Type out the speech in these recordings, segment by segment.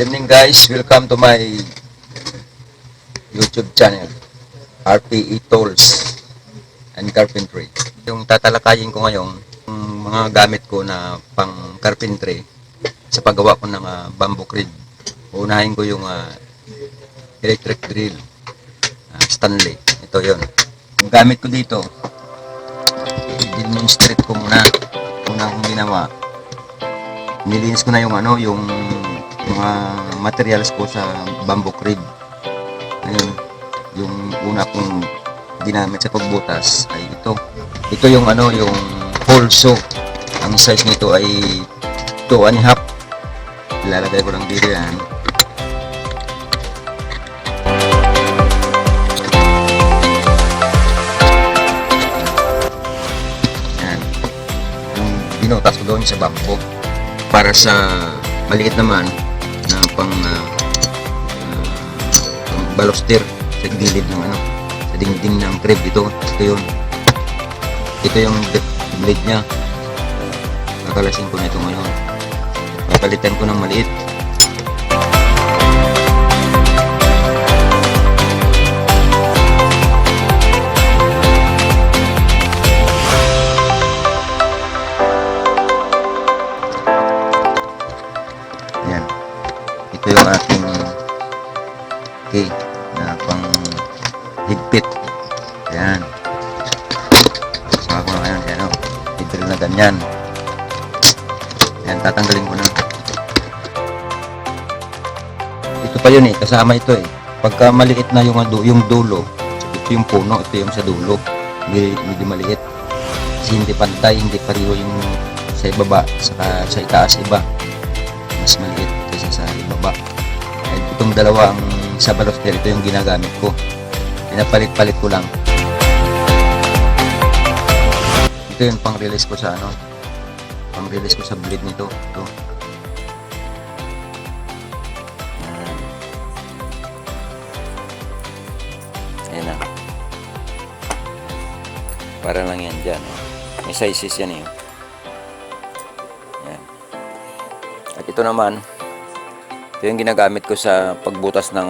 Good evening guys, welcome to my YouTube channel, RPE Tools and Carpentry. Yung tatalakayin ko ngayon, yung mga gamit ko na pang carpentry sa paggawa ko ng bamboo crib. Unahin ko yung electric drill, Stanley. Ito yon. Yung gamit ko dito, i-demonstrate ko muna. Una kong ginawa, nilinis ko na yung yung mga materials ko sa bamboo crib. Ngayon, yung una kong ginamit sa pagbutas ay ito. Ito yung yung hole saw. Ang size nito ay 2.5. Ilalagay ko lang dito yan. Yan. Yung binutas ko doon sa bamboo. Para sa maliit naman na pang baluster sa gilid ng sa dingding ng crib. Ito yung blade nya. Kakalasin ko na itong papalitan ko ng maliit. Ayan, ito yung ating key na pang higpit. Ayan, saka ko na ngayon i-drill na ganyan. Ayan, tatanggalin ko na. Ito pa yun kasama ito pagka maliit na yung dulo, ito yung puno, ito yung sa dulo, medyo maliit kasi hindi pantay, hindi pareho yung sa ibaba sa itaas iba, mas maliit kaysa sa ibaba. Itong dalawang sa baluster, ito yung ginagamit ko, pinapalit-palit ko lang. Ito yung pang-release ko sa pang-release ko sa blade nito. Ito. Ayan na. Para lang yan dyan. May sizes yan Ayan. At ito naman, ito yung ginagamit ko sa pagbutas ng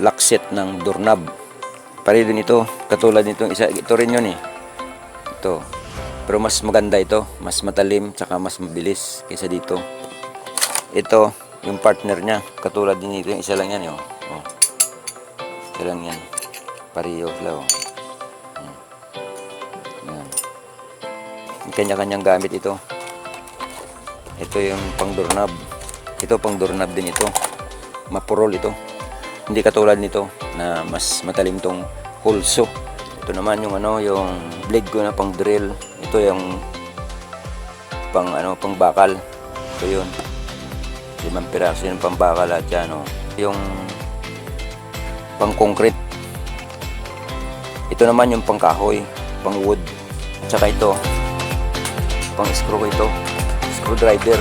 lock set ng doorknob. Pare din ito, katulad nito isa, ito rin yun Ito. Pero mas maganda ito, mas matalim, tsaka mas mabilis kaysa dito. Ito, yung partner niya, katulad din ito, yung isa lang yan Isa lang yan. Pareho sila Yan. May kanya-kanyang gamit ito. Ito yung pang doorknob. Ito pang doorknob din ito. Mapurol ito. Hindi katulad nito na mas matalim tong hole saw. Ito naman yung yung blade ko na pang drill. Ito yung pang pang bakal. Ito yun. 5 piraso yung pang bakal at yung pang concrete. Ito naman yung pang kahoy, pang wood. At saka ito pang screw ko ito. Screwdriver.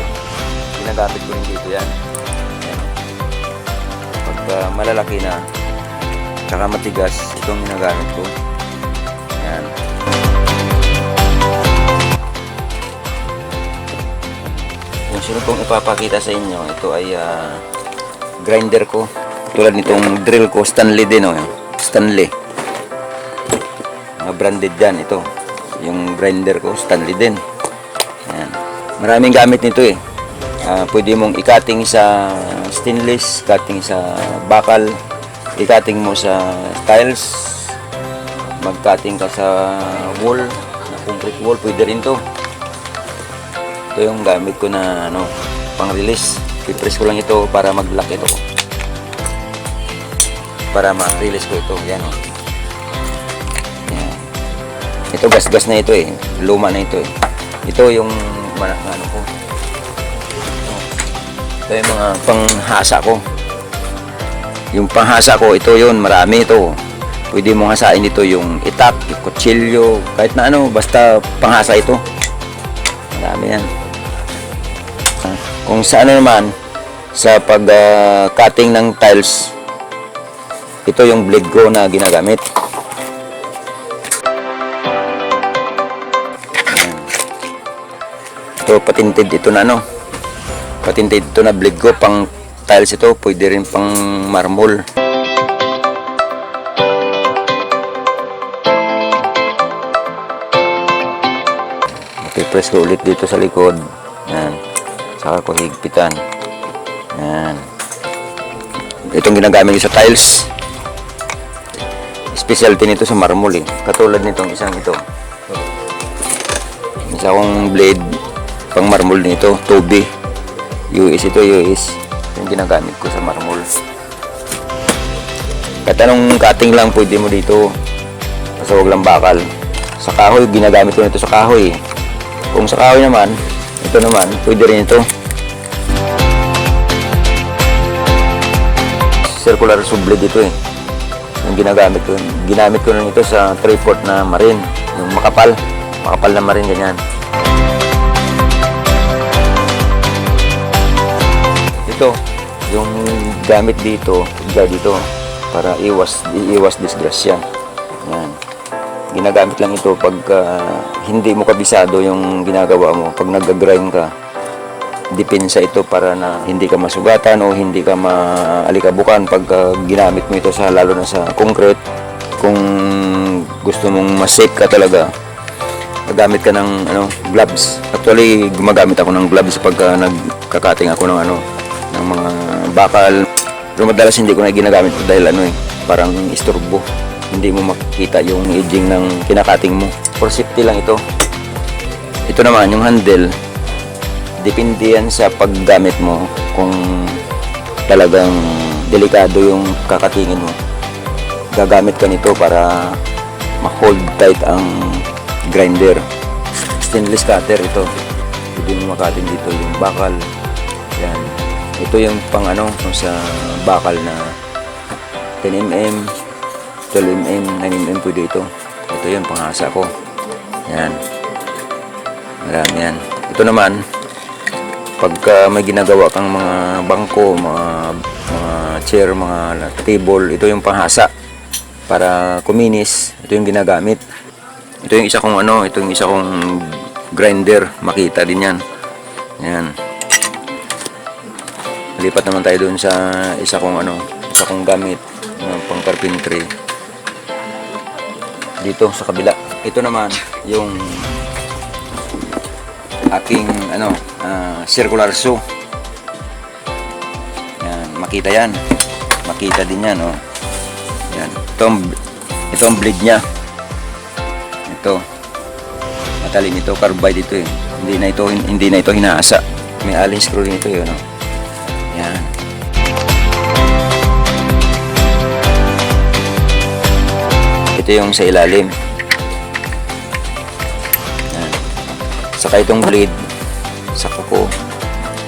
Ginagamit ko rin dito yan. Pagka malalaki na tsaka matigas, itong ginagamit ko. Yan. Yung sunod kong ipapakita sa inyo, ito ay grinder ko. Tulad nitong drill ko, Stanley din Stanley. Mga branded yan ito. Yung grinder ko, Stanley din. Yan. Maraming gamit nito pwede mong i-cutting sa stainless, cutting sa bakal, i-cutting mo sa tiles, mag-cutting ka sa wall, na concrete wall, pwede rin to. Ito yung gamit ko na pang-release. I-press ko lang ito para mag-lock ito. Para ma-release ko ito. Yan Yan. Ito gas-gas na ito luma na ito Ito yung ko. Ito yung mga panghasa ko. Yung panghasa ko, ito yun, marami ito. Pwede mong hasain ito yung itak, yung kutsilyo, kahit na basta panghasa ito. Marami yan. Kung sa naman, sa pag-cutting ng tiles, ito yung blade ko na ginagamit. Ito patented ito na patented ito na blade ko pang tiles ito, pwede rin pang marmol. Press ko ulit dito sa likod. Yan. Saka ko higpitan. Yan. Itong ginagamit ko sa tiles. Specialty nito sa marmol eh. Katulad nitong isang ito. Isa kong blade pang marmol nito. 2B. US ito, US. Yung ginagamit ko sa marmol. Kahit anong cutting lang pwede mo dito. Basta huwag lang bakal. Sa kahoy, ginagamit ko nito sa kahoy. Kung sa kahoy naman, ito naman, pwede rin ito. Circular saw blade ito eh. Yung ginagamit ko. Ginamit ko rin ito sa 3/4 na marine. Yung makapal. Makapal na marine, ganyan. Ito, yung gamit dito, dito, para iwas disgrasya. Yan. Ginagamit lang ito pag hindi mo kabisado yung ginagawa mo. Pag nag-grind ka, depensa ito para na hindi ka masugatan o hindi ka maalikabukan pag ginamit mo ito sa, lalo na sa concrete. Kung gusto mong ma-safe ka talaga, gagamit ka ng gloves. Actually, gumagamit ako ng gloves pag nagkakating ako ng ng mga bakal. Pero madalas hindi ko na ginagamit dahil parang istorbo. Hindi mo makikita yung edging ng kinakating mo. For safety lang ito. Ito naman, yung handle, depende yan sa paggamit mo kung talagang delikado yung kakatingin mo. Gagamit ka nito para ma-hold tight ang grinder. Stainless cutter ito. Pwede mo makating dito yung bakal. Yan. Ito yung pang sa bakal na 10mm, 12mm, 9mm pwede ito. Ito yung panghasa ko. Yan. Marami yan. Ito naman, pagka may ginagawa kang mga bangko, mga chair, mga table, ito yung panghasa. Para kuminis, ito yung ginagamit. Ito yung isa kong ito yung isa kong grinder. Makita din yan. Yan. Lipat naman tayo dun sa isa kong gamit pang carpentry. Dito sa kabila. Ito naman yung aking circular saw. Yan, makita yan. Makita din yan, oh. Yan. Ito ang blade niya. Ito. Matalim ito, carbide ito eh. Hindi na ito hinaasa. May allen screw din ito, yun, oh. Yan. Ito yung sa ilalim. Yan. Saka itong blade sa kuko,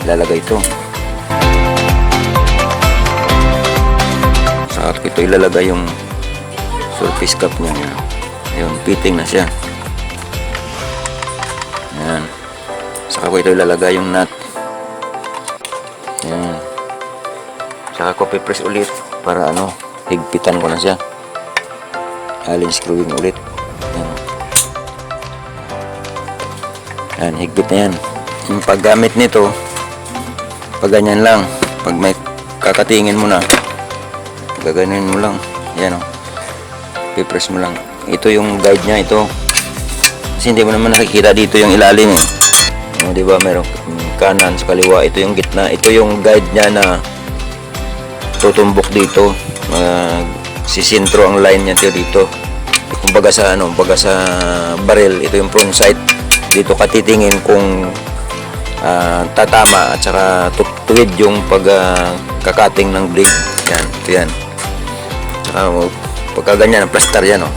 ilalagay ito. Saka ito ilalagay yung surface cap niya. Ayun, fitting na siya. Yan. Saka ko ito ilalagay yung nut. Yan. Saka ko pipress ulit para higpitan ko na siya. Allen screwing ulit. Yan, higpit na yan. Yung paggamit nito, pag ganyan lang, pag may kakatingin mo na, gaganin mo lang. Yan, pipress mo lang. Ito yung guide niya, ito. Kasi hindi mo naman nakikita dito yung ilalim eh. Di ba, meron kanan sa kaliwa, ito yung gitna. Ito yung guide niya na tutumbok dito. Sisintro ang line niya dito. Kumbaga sa barrel, ito yung front sight. Dito ka titingin kung tatama at saka tuwid yung pagkakating ng blade. Yan, ito yan. Saka pagka ganyan, plaster yan, oh.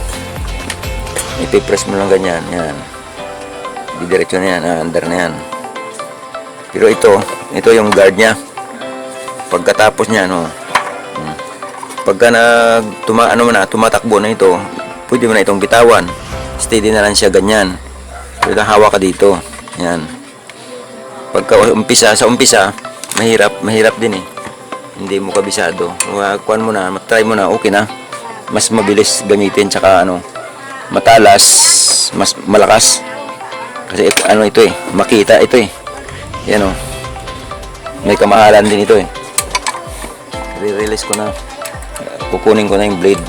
Ipipress mo lang ganyan, yan. Didiretso na yan, under na yan. Pero ito yung guard niya. Pagkatapos niya, pagka tumatakbo na ito, pwede mo na itong bitawan. Steady na lang siya ganyan. Pwede hawak ka dito. Yan. Pagka sa umpisa, mahirap din eh. Hindi mo kabisado. Kuhan mo na, try mo na, okay na. Mas mabilis gamitin, tsaka matalas, mas malakas. Kasi ito makita ito eh. Yan, may kamahalan din ito eh. Re-release ko na. Kukunin ko na yung blade.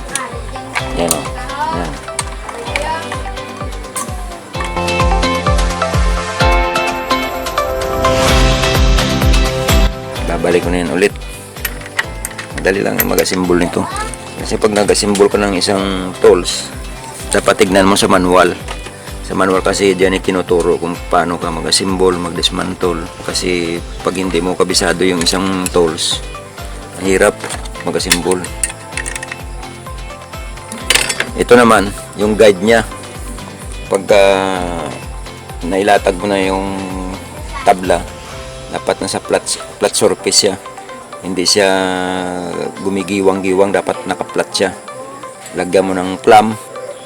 Yan o. Yan. Babalik ko na yan ulit. Madali lang mag-assemble nito. Kasi pag nag-assemble ka ng isang tools, dapat tignan mo sa manual. Sa manual kasi diyan itinuturo kung paano ka mag-assemble, mag-dismantle. Kasi pag hindi mo kabisado yung isang tools, mahirap mag-assemble. Ito naman, yung guide niya. Pagka nailatag mo na yung tabla, dapat nasa flat surface siya. Hindi siya gumigiwang-giwang, dapat naka-flat siya. Lagyan mo ng clamp,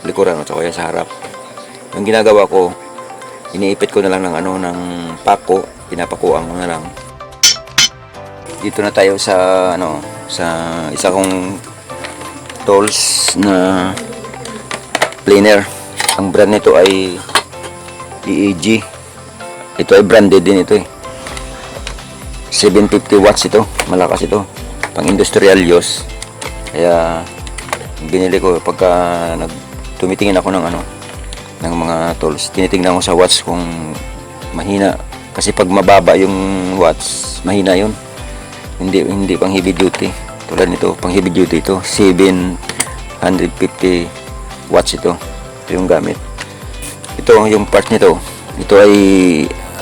likuran o kaya sa harap. Yung ginagawa ko, iniipit ko na lang ng pako, pinapakuan ko na lang. Dito na tayo sa sa isa kong tools na planer. Ang brand nito ay EAG. Ito ay branded din ito 750 watts ito, malakas ito, pang industrial use. Kaya binili ko pagka tumitingin ako ng ng mga tools, tinitingnan ko sa watts kung mahina, kasi pag mababa yung watts, mahina yun. Hindi pang heavy duty. Tulad nito, pang heavy duty ito, 750 watts ito. Ito yung gamit. Ito yung part nito. Ito ay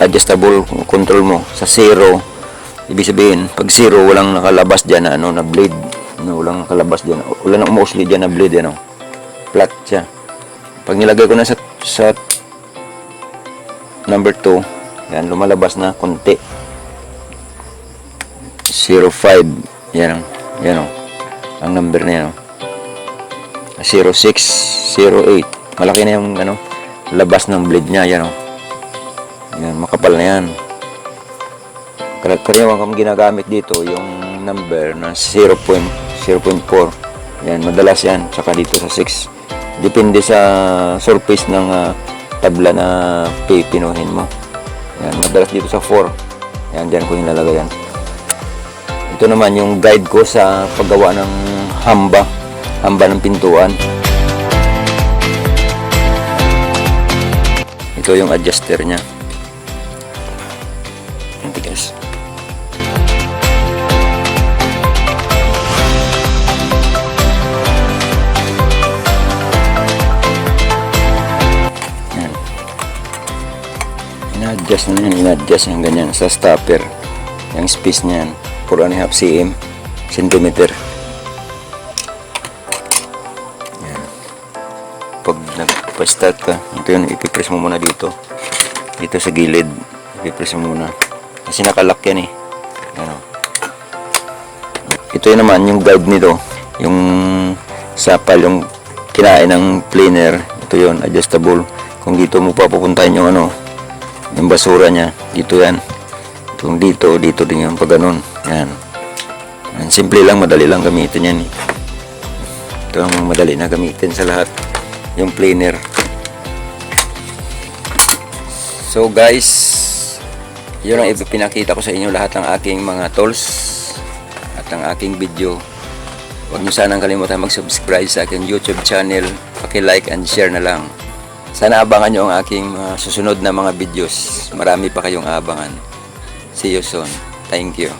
adjustable control mo sa 0. Ibig sabihin, pag 0, walang nakalabas dyan na blade. Walang nakalabas dyan. Walang mostly dyan na blade. Flat siya. Pag nilagay ko na sa number 2, yan, lumalabas na konti. 05. Yan ang number na yan. 06, 08. Malaki na yung labas ng blade niya. Yan, makapal na yan. Karaniwang kami ginagamit dito yung number na 0.4. Yan, madalas yan. Saka dito sa 6. Depende sa surface ng tabla na pipinuhin mo. Yan, madalas dito sa 4. Yan, dyan ko nilalagay yan. Ito naman yung guide ko sa paggawa ng hamba ng pintuan. Ito yung adjuster nya. Yan, tigas. In-adjust na yan, in-adjust yung ganyan sa stopper. Yung space niyan, 4.5 centimeter. Yan. Pag nagpa-start ka, ito yun, ipipress mo muna dito sa gilid, ipipress mo muna kasi nakalock yan Yan. Ito yun naman yung guide nito, yung sapal, yung kinain ng planer. Ito yun, adjustable. Kung dito mo papupuntahin yung yung basura nya, dito yan. Kung dito din yung pag ganun. Yan. Simple lang, madali lang gamitin yan Ito ang madali na gamitin sa lahat, yung planer. So guys, yun ang ipinakita ko sa inyo, lahat ng aking mga tools at ang aking video. Huwag nyo sanang kalimutan mag-subscribe sa aking YouTube channel. Paki-like and share na lang. Sana abangan nyo ang aking susunod na mga videos. Marami pa kayong abangan. See you soon. Thank you.